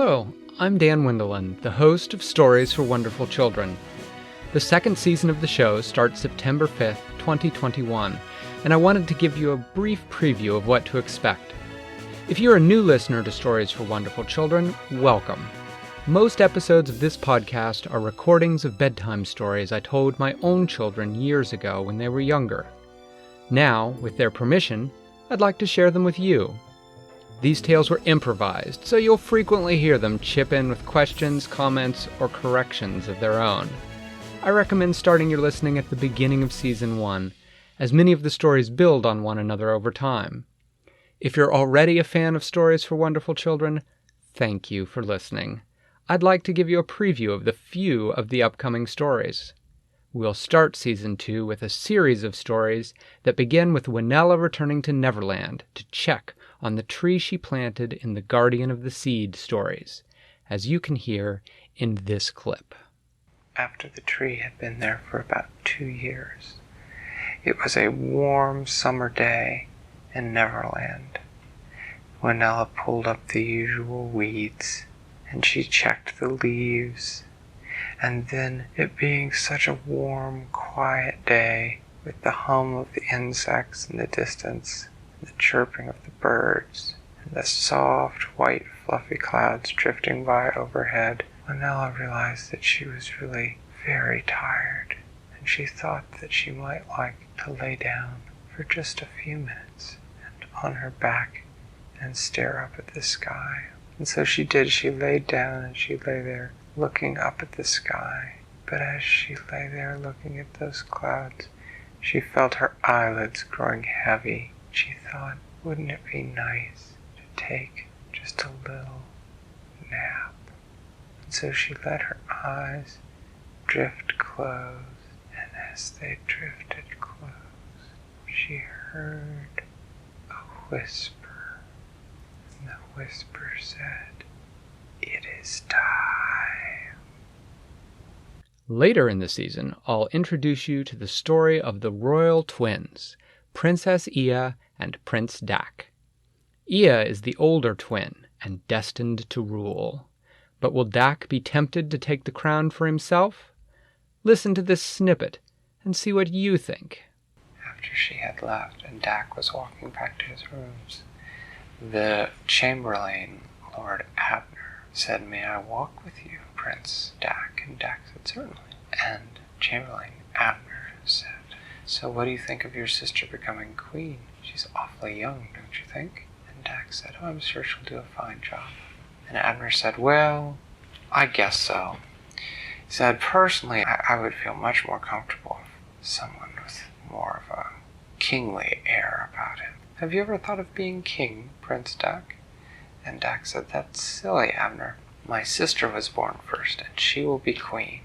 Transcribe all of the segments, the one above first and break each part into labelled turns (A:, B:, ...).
A: Hello, I'm Dan Wendelin, the host of Stories for Wonderful Children. The second season of the show starts September 5th, 2021, and I wanted to give you a brief preview of what to expect. If you're a new listener to Stories for Wonderful Children, welcome. Most episodes of this podcast are recordings of bedtime stories I told my own children years ago when they were younger. Now, with their permission, I'd like to share them with you. These tales were improvised, so you'll frequently hear them chip in with questions, comments, or corrections of their own. I recommend starting your listening at the beginning of Season 1, as many of the stories build on one another over time. If you're already a fan of Stories for Wonderful Children, thank you for listening. I'd like to give you a preview of the few of the upcoming stories. We'll start Season 2 with a series of stories that begin with Winella returning to Neverland to check on the tree she planted in the Guardian of the Seed stories, as you can hear in this clip.
B: After the tree had been there for about 2 years, it was a warm summer day in Neverland. Winella pulled up the usual weeds, and she checked the leaves. And then, it being such a warm, quiet day, with the hum of the insects in the distance, and the chirping of the birds, and the soft, white, fluffy clouds drifting by overhead, Winella realized that she was really very tired, and she thought that she might like to lay down for just a few minutes, and on her back, and stare up at the sky. And so she did. She laid down, and she lay there, looking up at the sky. But as she lay there looking at those clouds, she felt her eyelids growing heavy. She thought, wouldn't it be nice to take just a little nap? And so she let her eyes drift close, and as they drifted close, she heard a whisper, and the whisper said, "It is time."
A: Later in the season, I'll introduce you to the story of the royal twins, Princess Ia and Prince Dak. Ia is the older twin and destined to rule. But will Dak be tempted to take the crown for himself? Listen to this snippet and see what you think.
B: After she had left and Dak was walking back to his rooms, the Chamberlain, Lord Abner, said, "May I walk with you, Prince Dak?" And Dak said, "Certainly." And Chamberlain Abner said, "So what do you think of your sister becoming queen? She's awfully young, don't you think?" And Dak said, "Oh, I'm sure she'll do a fine job." And Abner said, "Well, I guess so." He said, "Personally, I would feel much more comfortable if someone with more of a kingly air about him. Have you ever thought of being king, Prince Dak?" And Dak said, "That's silly, Abner. My sister was born first, and she will be queen,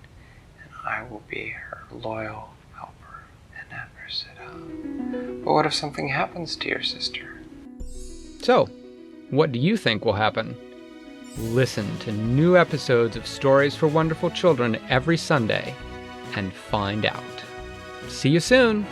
B: and I will be her loyal helper." And Abner said, "Oh, but what if something happens to your sister?"
A: So, what do you think will happen? Listen to new episodes of Stories for Wonderful Children every Sunday and find out. See you soon!